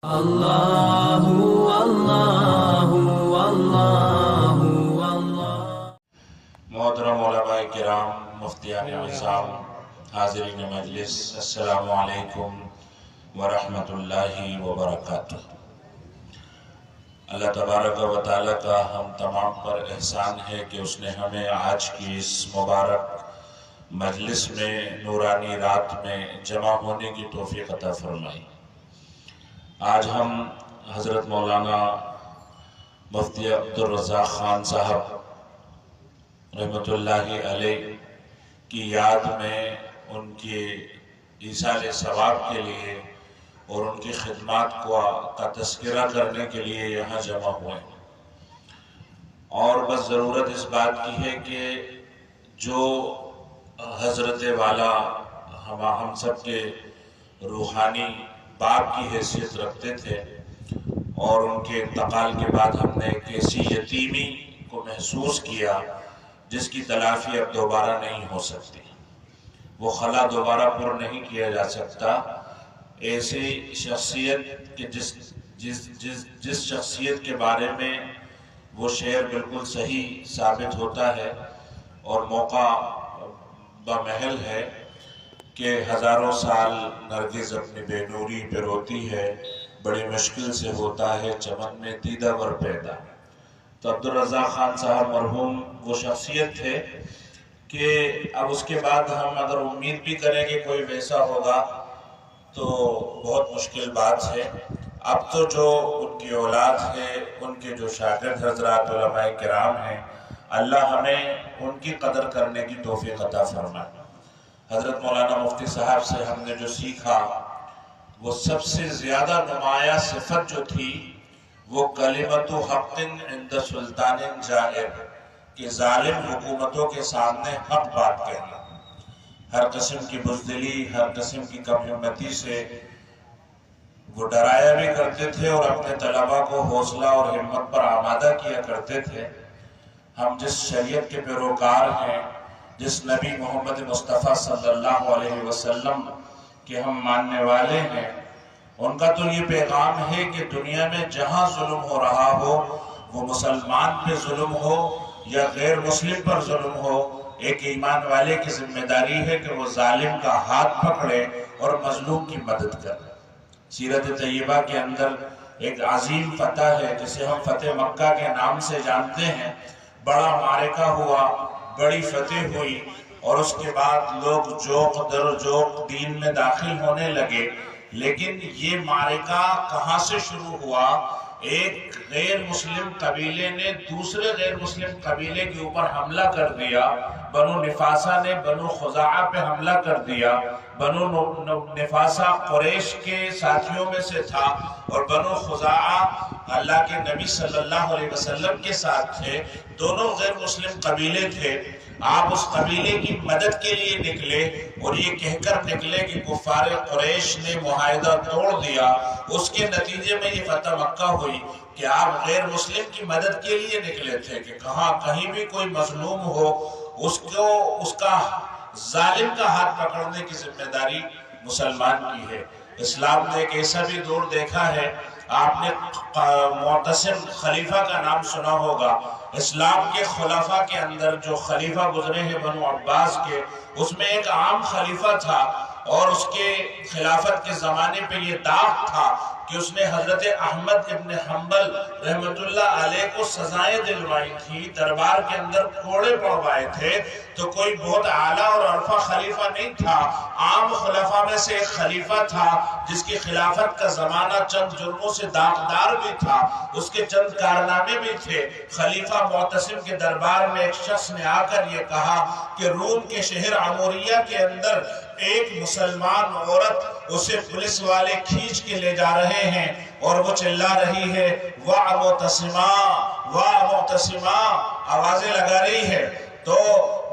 اللہ اللہ اللہ اللہ۔ محترم علماء کرام، مفتیان نظام، حاضرین مجلس، السلام علیکم ورحمۃ اللہ وبرکاتہ۔ اللہ تبارک و تعالیٰ کا ہم تمام پر احسان ہے کہ اس نے ہمیں آج کی اس مبارک مجلس میں نورانی رات میں جمع ہونے کی توفیق عطا فرمائی۔ آج ہم حضرت مولانا مفتی عبدالرزاق خان صاحب رحمۃ اللہ علیہ کی یاد میں ان کے ایصال ثواب کے لیے اور ان کی خدمات کا تذکرہ کرنے کے لیے یہاں جمع ہوئے، اور بس ضرورت اس بات کی ہے کہ جو حضرت والا ہم سب کے روحانی باپ کی حیثیت رکھتے تھے، اور ان کے انتقال کے بعد ہم نے ایک ایسی یتیمی کو محسوس کیا جس کی تلافی اب دوبارہ نہیں ہو سکتی، وہ خلا دوبارہ پر نہیں کیا جا سکتا۔ ایسی شخصیت کہ جس شخصیت کے بارے میں وہ شعر بالکل صحیح ثابت ہوتا ہے اور موقع بمحل ہے کہ ہزاروں سال نرگس اپنی بے نوری پہ روتی ہے، بڑی مشکل سے ہوتا ہے چمن میں دیدہ ور پیدا۔ تو عبدالرزاق خان صاحب مرحوم وہ شخصیت تھے کہ اب اس کے بعد ہم اگر امید بھی کریں کہ کوئی ویسا ہوگا تو بہت مشکل بات ہے۔ اب تو جو ان کی اولاد ہے، ان کے جو شاگرد حضرات علماء کرام ہیں، اللہ ہمیں ان کی قدر کرنے کی توفیق عطا فرمائے۔ حضرت مولانا مفتی صاحب سے ہم نے جو سیکھا، وہ سب سے زیادہ نمایاں صفت جو تھی وہ کلمۃ حق عند سلطان جائر، کہ ظالم حکومتوں کے سامنے حق بات کہنا۔ ہر قسم کی بزدلی، ہر قسم کی کم ہمتی سے وہ ڈرایا بھی کرتے تھے اور اپنے طلباء کو حوصلہ اور ہمت پر آمادہ کیا کرتے تھے۔ ہم جس شریعت کے پیروکار ہیں، جس نبی محمد مصطفیٰ صلی اللہ علیہ وسلم کے ہم ماننے والے ہیں، ان کا تو یہ پیغام ہے کہ دنیا میں جہاں ظلم ہو رہا ہو، وہ مسلمان پہ ظلم ہو یا غیر مسلم پر ظلم ہو، ایک ایمان والے کی ذمہ داری ہے کہ وہ ظالم کا ہاتھ پکڑے اور مظلوم کی مدد کرے۔ سیرت طیبہ کے اندر ایک عظیم فتح ہے جسے ہم فتح مکہ کے نام سے جانتے ہیں۔ بڑا معرکہ ہوا، بڑی فتح ہوئی، اور اس کے بعد لوگ جوق در جوق دین میں داخل ہونے لگے۔ لیکن یہ معرکہ کہاں سے شروع ہوا؟ ایک غیر مسلم قبیلے نے دوسرے غیر مسلم قبیلے کے اوپر حملہ کر دیا۔ بنو نفاسہ نے بنو خزاعہ پہ حملہ کر دیا۔ بنو نفاسہ قریش کے ساتھیوں میں سے تھا، اور بنو خزاعہ اللہ کے نبی صلی اللہ علیہ وسلم کے ساتھ تھے، دونوں غیر مسلم قبیلے تھے۔ آپ اس قبیلے کی مدد کے لیے نکلے اور یہ کہہ کر نکلے کہ کفار قریش نے معاہدہ توڑ دیا۔ اس کے نتیجے میں یہ فتح مکہ ہوئی کہ آپ غیر مسلم کی مدد کے لیے نکلے تھے کہ کہیں بھی کوئی مظلوم ہو، اس کا ظالم کا ہاتھ پکڑنے کی ذمہ داری مسلمان کی ہے۔ اسلام نے ایک ایسا بھی دور دیکھا ہے، آپ نے معتصم خلیفہ کا نام سنا ہوگا۔ اسلام کے خلفاء کے اندر جو خلیفہ گزرے ہیں بنو عباس کے، اس میں ایک عام خلیفہ تھا، اور اس کے خلافت کے زمانے پہ یہ داغ تھا کہ اس نے حضرت احمد ابن حنبل رحمت اللہ علیہ کو سزائیں دلوائی تھی، دربار کے اندر کوڑے پڑوائے تھے۔ تو کوئی بہت اعلیٰ اور عرفہ خلیفہ نہیں تھا، عام خلفاء میں سے ایک خلیفہ تھا جس کی خلافت کا زمانہ چند جرموں سے داغدار بھی تھا، اس کے چند کارنامے بھی تھے۔ خلیفہ معتصم کے دربار میں ایک شخص نے آ کر یہ کہا کہ روم کے شہر عموریہ کے اندر ایک مسلمان عورت، اسے پولیس والے کھینچ کے لے جا رہے ہیں، اور وہ چلا رہی ہے واہ معتصمہ، واہ معتصمہ، آوازیں لگا رہی ہے۔ تو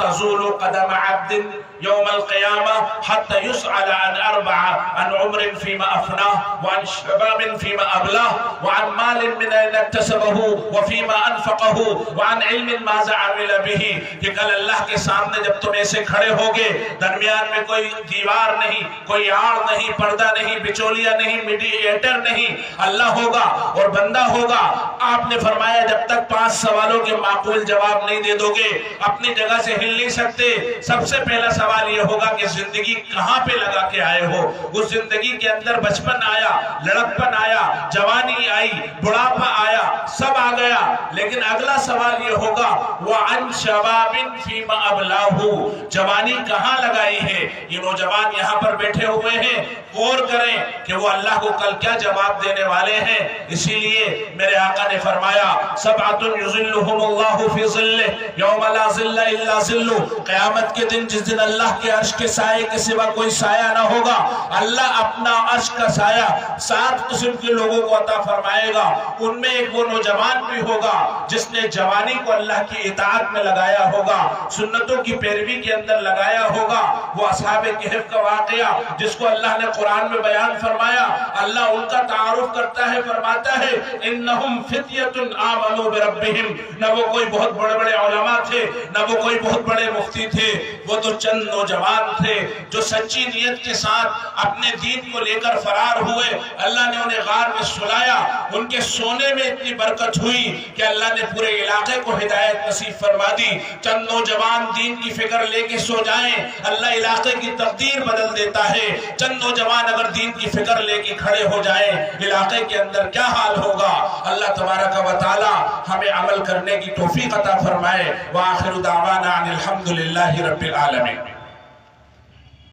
تزول قدم عبد يوم القيامة حتى يسأل عن أربعة: عن عمر فيما أفناه، وعن شباب فيما أبلاه، وعن مال من أين اكتسبه وفيما أنفقه، وعن علم ماذا عمل به. کہ کل اللہ کے سامنے جب تم ایسے کھڑے ہوگے، درمیان میں کوئی دیوار نہیں، کوئی آڑ نہیں، پردہ نہیں، بچولیا نہیں، میڈیٹر نہیں، اللہ ہوگا اور بندہ ہوگا. آپ نے فرمایا جب تک 5 سوالوں کے معقول جواب نہیں دے دو گے اپنی جگہ سے ہل نہیں سکتے. سب سے پہلا سوال یہ ہوگا کہ زندگی کہاں پہ لگا کے آئے ہو. اس زندگی کے اندر بچپن آیا، لڑکپن آیا، جوانی آئی، بڑھاپا آیا، سب آ گیا. لیکن اگلا سوال یہ ہوگا وَعَنْ شَبَابٍ فِيمَا أَبْلَاهُ، جوانی کہاں لگائی ہے. یہ نوجوان یہاں پر بیٹھے ہوئے ہیں، غور کریں کہ وہ اللہ کو کل کیا جواب دینے والے ہیں. اسی لیے میرے آقا نے فرمایا سبعۃ یظلھم اللہ فی ظلہ یوم لا ظل الا ظلہ. قیامت کے دن جس دن اللہ کے عرش کے سائے کے سوا کوئی سایہ نہ ہوگا، اللہ اپنا عرش کا سایہ 7 قسم کے لوگوں کو عطا فرمائے گا. ان میں ایک وہ نوجوان بھی ہوگا جس نے جوانی کو اللہ کی اطاعت میں لگایا ہوگا، سنتوں کی پیروی کے اندر لگایا ہوگا. وہ اصحاب کہف کا واقعہ جس کو اللہ نے قرآن میں بیان فرمایا، اللہ ان کا تعارف کرتا ہے، فرماتا ہے انہم فتیۃ آمنوا بربہم. نہ وہ کوئی بہت بڑے بڑے علماء تھے، نہ وہ کوئی بہت بڑے مفتی تھے، وہ تو چند نوجوان تھے جو سچی نیت کے ساتھ اپنے دین کو لے کر فرار ہوئے. اللہ نے انہیں غار میں سلایا، ان کے سونے میں اتنی برکت ہوئی کہ اللہ نے پورے علاقے کو ہدایت نصیب فرما دی. چند نوجوان دین کی فکر لے کے سو جائیں، اللہ علاقے کی تقدیر بدل دیتا ہے. چند نوجوان اگر دین کی فکر لے کے کھڑے ہو جائیں، علاقے کے اندر کیا حال ہوگا. اللہ تبارک و تعالی ہمیں عمل کرنے کی توفیق عطا فرمائے. وآخر دعوانا ان الحمد للہ رب العالمین.